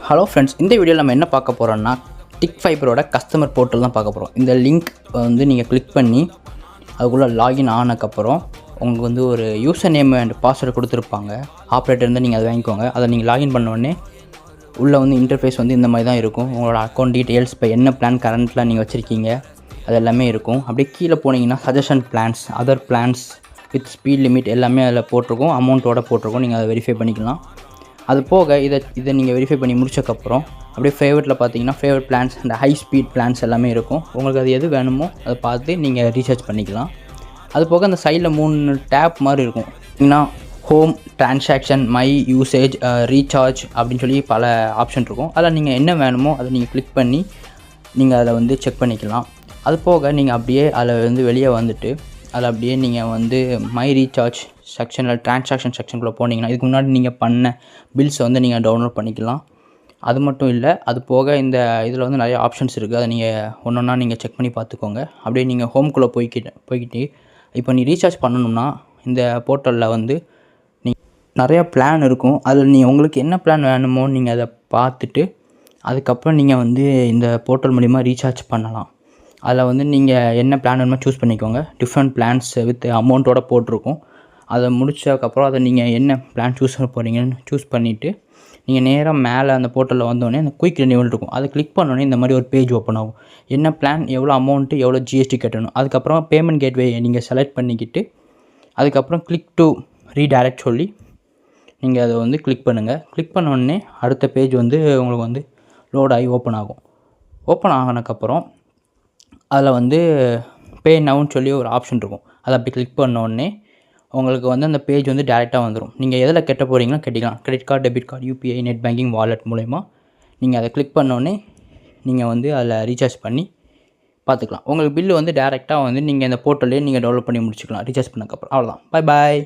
Hello friends, இந்த வீடியோவில் நம்ம என்ன பார்க்க போகிறோம்னா டிக் ஃபைபரோட கஸ்டமர் போர்ட்டல் தான் பார்க்க போகிறோம். இந்த லிங்க் வந்து நீங்கள் கிளிக் பண்ணி அதுக்குள்ளே லாகின் ஆனதுக்கப்புறம் உங்களுக்கு வந்து ஒரு யூசர் நேம் அண்ட் பாஸ்வேர்டு கொடுத்துருப்பாங்க. ஆப்ரேட்டர் இருந்தால் நீங்கள் அதை வாங்கிக்கோங்க. அதை நீங்கள் லாகின் பண்ணோடனே உள்ளே வந்து இன்டர்ஃபேஸ் வந்து இந்த மாதிரி தான் இருக்கும். உங்களோட அக்கௌண்ட் டீட்டெயில்ஸ், இப்போ என்ன பிளான் கரண்ட்டில் நீங்கள் வச்சுருக்கீங்க அது எல்லாமே இருக்கும். அப்படியே கீழே போனீங்கன்னா suggestion plans, other plans with speed limit எல்லாமே அதில் போட்டிருக்கும், அமௌண்ட்டோடு போட்டிருக்கும். நீங்கள் அதை வெரிஃபை பண்ணிக்கலாம். அது போக இதை நீங்கள் வெரிஃபை பண்ணி முடிச்சக்கப்புறம் அப்படியே ஃபேவரட்டில் பார்த்தீங்கன்னா ஃபேவரட் பிளான்ஸ் அந்த ஹை ஸ்பீட் பிளான்ஸ் எல்லாமே இருக்கும். உங்களுக்கு அது எது வேணுமோ அதை பார்த்து நீங்கள் ரீசார்ஜ் பண்ணிக்கலாம். அது போக அந்த சைடில் 3 டேப் மாதிரி இருக்கும். ஏன்னா home, transaction, my usage, recharge அப்படின்னு சொல்லி பல ஆப்ஷன் இருக்கும். அதில் நீங்கள் என்ன வேணுமோ அதை நீங்கள் கிளிக் பண்ணி நீங்கள் அதில் வந்து செக் பண்ணிக்கலாம். அது போக நீங்கள் அப்படியே அதில் வந்து வெளியே வந்துட்டு அதில் அப்படியே நீங்கள் வந்து மை ரீசார்ஜ் செக்ஷனில் டிரான்சாக்ஷன் செக்ஷனுக்குள்ளே போனீங்கன்னா இதுக்கு முன்னாடி நீங்கள் பண்ண பில்ஸை வந்து நீங்கள் டவுன்லோட் பண்ணிக்கலாம். அது மட்டும் இல்லை, அது போக இந்த இதில் வந்து நிறைய ஆப்ஷன்ஸ் இருக்குது. அதை நீங்கள் ஒன்றா நீங்கள் செக் பண்ணி பார்த்துக்கோங்க. அப்படியே நீங்கள் ஹோம்குள்ளே போய்கிட்டு இப்போ நீ ரீசார்ஜ் பண்ணணும்னா இந்த போர்ட்டலில் வந்து நிறையா பிளான் இருக்கும். அதில் உங்களுக்கு என்ன பிளான் வேணுமோ நீங்கள் அதை பார்த்துட்டு அதுக்கப்புறம் நீங்கள் வந்து இந்த போர்ட்டல் மூலிமா ரீசார்ஜ் பண்ணலாம். அதில் வந்து நீங்கள் என்ன பிளான் வேணுமோ சூஸ் பண்ணிக்கோங்க. டிஃப்ரெண்ட் பிளான்ஸ் வித் அமௌண்ட்டோட போட்டிருக்கும். அதை முடிச்சதுக்கப்புறம் அதை நீங்கள் என்ன பிளான் சூஸ் பண்ண போகிறீங்கன்னு சூஸ் பண்ணிவிட்டு நீங்கள் நேராக மேலே அந்த போர்ட்டலில் வந்தோடனே அந்த குயிக் ரினியூவல் இருக்கும். அதை கிளிக் பண்ணோடனே இந்த மாதிரி ஒரு பேஜ் ஓப்பன் ஆகும். என்ன பிளான், எவ்வளோ அமௌண்ட்டு, எவ்வளோ ஜிஎஸ்டி கட்டணும், அதுக்கப்புறம் பேமெண்ட் கேட்வே நீங்கள் செலக்ட் பண்ணிக்கிட்டு அதுக்கப்புறம் கிளிக் டு ரீடைரக்ட் சொல்லி நீங்கள் அதை வந்து கிளிக் பண்ணுங்கள். கிளிக் பண்ணோடனே அடுத்த பேஜ் வந்து உங்களுக்கு வந்து லோட் ஆகி ஓப்பன் ஆகும். ஓப்பன் ஆகினதுக்கப்புறம் அதில் வந்து பே நவுன்னு சொல்லி ஒரு ஆப்ஷன் இருக்கும். அதை அப்படி கிளிக் பண்ணோடனே உங்களுக்கு வந்து அந்த பேஜ் வந்து டேரெக்டாக வந்துடும். நீங்கள் எதில் கட்ட போகிறீங்களோ கட்டிக்கலாம். Credit card, debit card, UPI, net banking, wallet மூலமா நீங்கள் அதை கிளிக் பண்ணோடனே நீங்கள் வந்து அதில் ரீசார்ஜ் பண்ணி பார்த்துக்கலாம். உங்களுக்கு பில்லு வந்து டேரெக்டாக வந்து நீங்கள் இந்த போர்ட்டல்லே நீங்கள் டெவலப் பண்ணி முடிச்சுக்கலாம் ரீசார்ஜ் பண்ணதுக்கப்புறம். அவ்வளோதான். பாய்.